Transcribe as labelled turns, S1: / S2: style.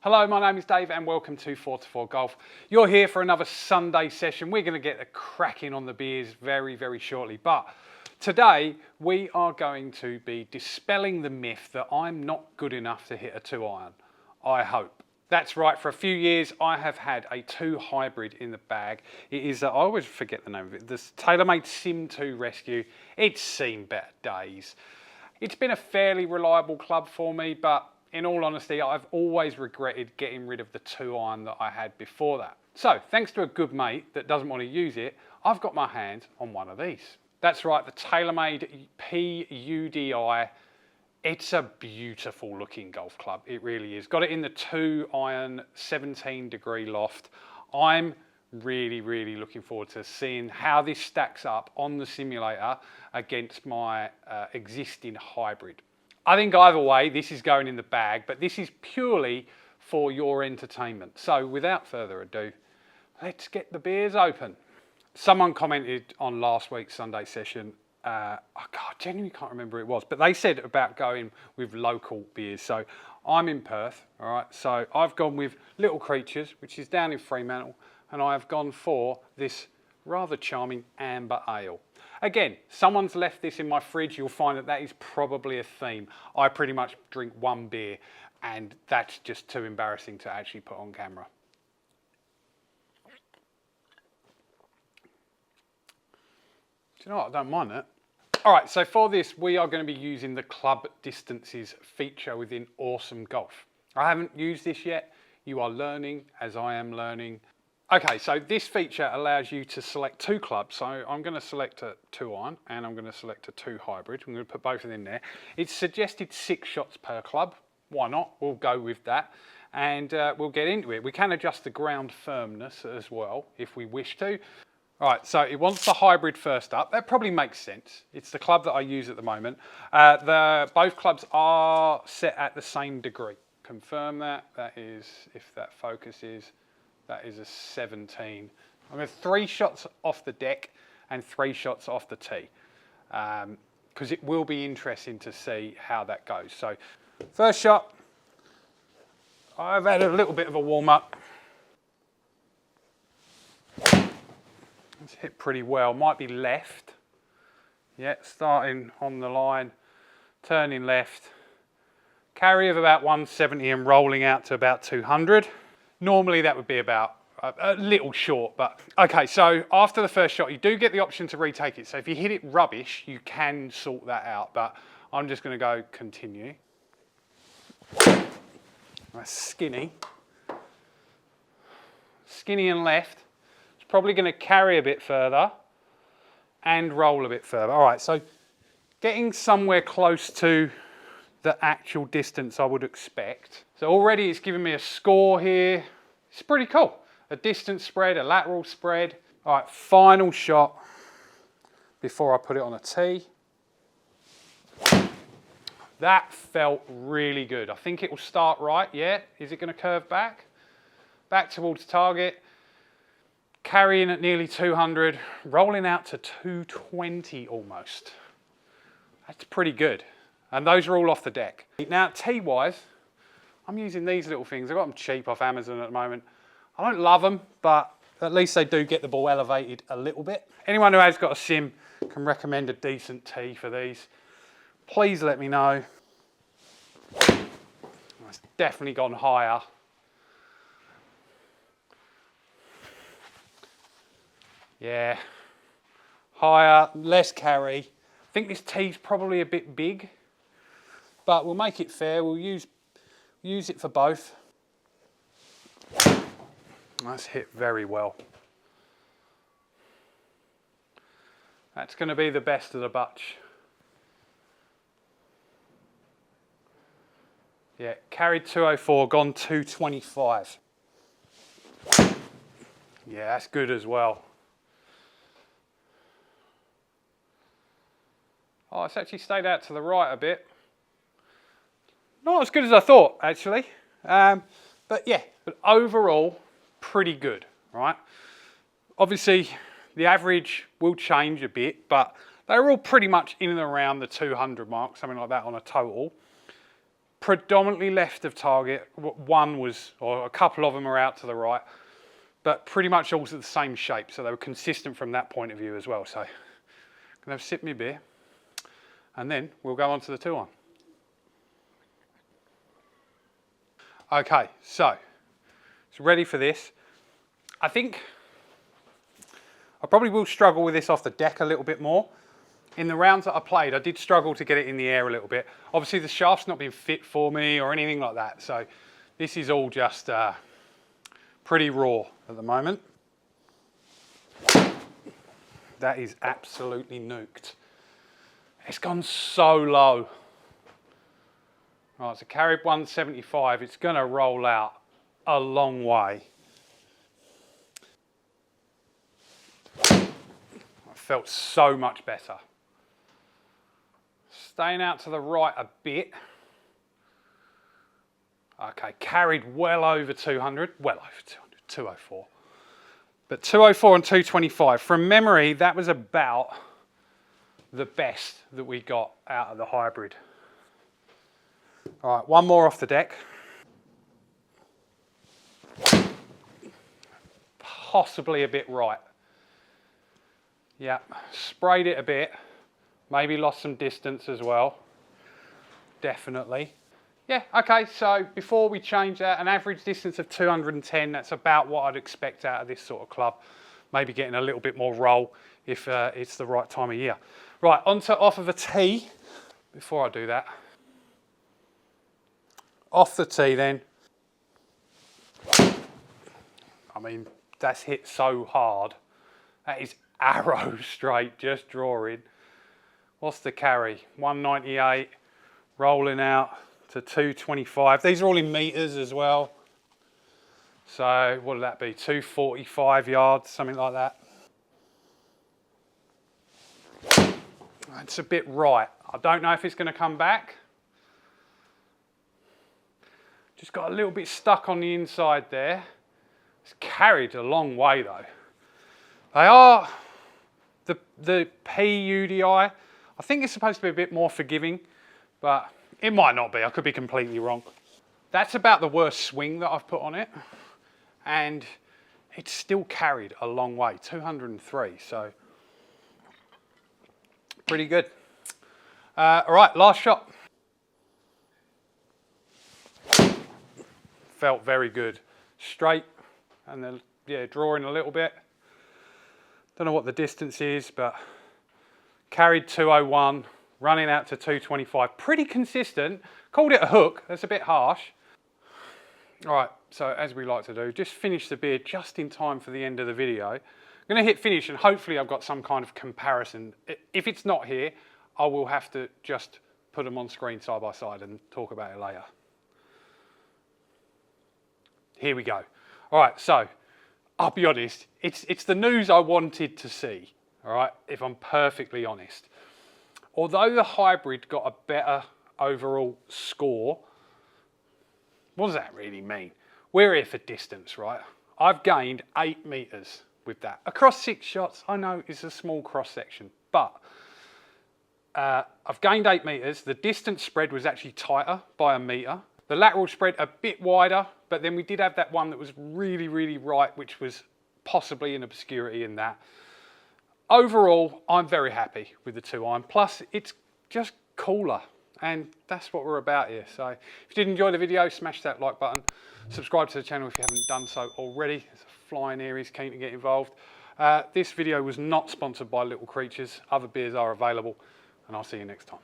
S1: Hello, my name is Dave and welcome to Fore Golf. You're here for another Sunday session. We're going to get cracking on the beers very, very shortly. But today we are going to be dispelling the myth that I'm not good enough to hit a 2-iron. I hope. That's right, for a few years I have had a 2 hybrid in the bag. It is, I always forget the name of it, this tailor-made Sim2 Rescue. It's seen better days. It's been a fairly reliable club for me, but in all honesty, I've always regretted getting rid of the 2-iron that I had before that. So, thanks to a good mate that doesn't want to use it, I've got my hands on one of these. That's right, the TaylorMade P-UDI. It's a beautiful looking golf club, it really is. Got it in the 2-iron 17-degree loft. I'm really looking forward to seeing how this stacks up on the simulator against my existing hybrid. I think either way, this is going in the bag, but this is purely for your entertainment. So without further ado, let's get the beers open. Someone commented on last week's Sunday session, I genuinely can't remember who it was, but they said about going with local beers. So I'm in Perth, all right? So I've gone with Little Creatures, which is down in Fremantle, and I've gone for this rather charming amber ale. Again, someone's left this in my fridge. You'll find that that is probably a theme. I pretty much drink one beer and that's just too embarrassing to actually put on camera. Do you know what? I don't mind that. All right, so for this, we are going to be using the Club Distances feature within Awesome Golf. I haven't used this yet. You are learning as I am learning. Okay, so this feature allows you to select 2 clubs. So I'm going to select a 2-iron and I'm going to select a 2 hybrid. I'm going to put both of them in there. It's suggested 6 shots per club. Why not? We'll go with that and we'll get into it. We can adjust the ground firmness as well if we wish to. All right, so it wants the hybrid first up. That probably makes sense. It's the club that I use at the moment. Both clubs are set at the same degree. Confirm that. That is, if that focuses. That is a 17. I'm going to 3 shots off the deck and 3 shots off the tee because it will be interesting to see how that goes. So first shot, I've had a little bit of a warm up. It's hit pretty well, might be left. Yeah, starting on the line, turning left. Carry of about 170 and rolling out to about 200. Normally that would be about a little short, but okay, so after the first shot, you do get the option to retake it. So if you hit it rubbish, you can sort that out, but I'm just gonna go continue. That's skinny. Skinny and left. It's probably gonna carry a bit further and roll a bit further. All right, so getting somewhere close to the actual distance I would expect. So already it's giving me a score here. It's pretty cool. A distance spread, a lateral spread. All right, final shot before I put it on a tee. That felt really good. I think it will start right, yeah. Is it gonna curve back? Back towards target. Carrying at nearly 200, rolling out to 220 almost. That's pretty good. And those are all off the deck. Now, tee-wise, I'm using these little things. I got them cheap off Amazon at the moment. I don't love them, but at least they do get the ball elevated a little bit. Anyone who has got a sim can recommend a decent tee for these. Please let me know. It's definitely gone higher. Yeah, higher, less carry. I think this tee's probably a bit big, but we'll make it fair. We'll use it for both. That's hit very well. That's going to be the best of the bunch. Yeah, carried 204, gone 225. Yeah, that's good as well. Oh, it's actually stayed out to the right a bit. Not as good as I thought, actually. But yeah, but overall, pretty good, right? Obviously, the average will change a bit, but they're all pretty much in and around the 200 mark, something like that on a total. predominantly left of target. One was, or a couple of them are out to the right, but pretty much all the same shape. So they were consistent from that point of view as well. So I'm gonna have a sip of my beer and then we'll go on to the 2-iron. Okay, so it's ready for this. I think I probably will struggle with this off the deck a little bit more. In the rounds that I played, I did struggle to get it in the air a little bit. Obviously the shaft's not been fit for me or anything like that. So this is all just pretty raw at the moment. That is absolutely nuked. It's gone so low. Right, so carried 175. It's gonna roll out a long way. I felt so much better. Staying out to the right a bit. Okay, carried well over 200, well over 200, 204. But 204 and 225, from memory, that was about the best that we got out of the hybrid. All right, one more off the deck. Possibly a bit right. Yeah, sprayed it a bit. Maybe lost some distance as well. Definitely. Yeah, okay, so before we change that, an average distance of 210, that's about what I'd expect out of this sort of club. Maybe getting a little bit more roll if it's the right time of year. Right, off of a tee. Before I do that, off the tee then. I mean, that's hit so hard. That is arrow straight, just drawing. What's the carry? 198, rolling out to 225. These are all in meters as well. So what would that be? 245 yards, something like that. It's a bit right. I don't know if it's going to come back. Just got a little bit stuck on the inside there. It's carried a long way though. They are the P-UDI. I think it's supposed to be a bit more forgiving, but it might not be. I could be completely wrong. That's about the worst swing that I've put on it, and it's still carried a long way, 203, so pretty good. All right, last shot. Felt very good. Straight, and then, yeah, drawing a little bit. Don't know what the distance is, but carried 201, running out to 225. Pretty consistent. Called it a hook. That's a bit harsh. All right, so as we like to do, just finish the beer just in time for the end of the video. I'm going to hit finish and hopefully I've got some kind of comparison. If it's not here, I will have to just put them on screen side by side and talk about it later. Here we go. All right, so I'll be honest, it's the news I wanted to see. All right, if I'm perfectly honest. Although the hybrid got a better overall score, what does that really mean? We're here for distance, right? I've gained 8 meters with that. Across 6 shots, I know it's a small cross section, but I've gained 8 meters. The distance spread was actually tighter by 1 meter. The lateral spread a bit wider, but then we did have that one that was really, really right, which was possibly an obscurity in that. Overall, I'm very happy with the 2-iron. Plus, it's just cooler, and that's what we're about here. So if you did enjoy the video, smash that like button. Subscribe to the channel if you haven't done so already. There's a fly in here, he's keen to get involved. This video was not sponsored by Little Creatures. Other beers are available, and I'll see you next time.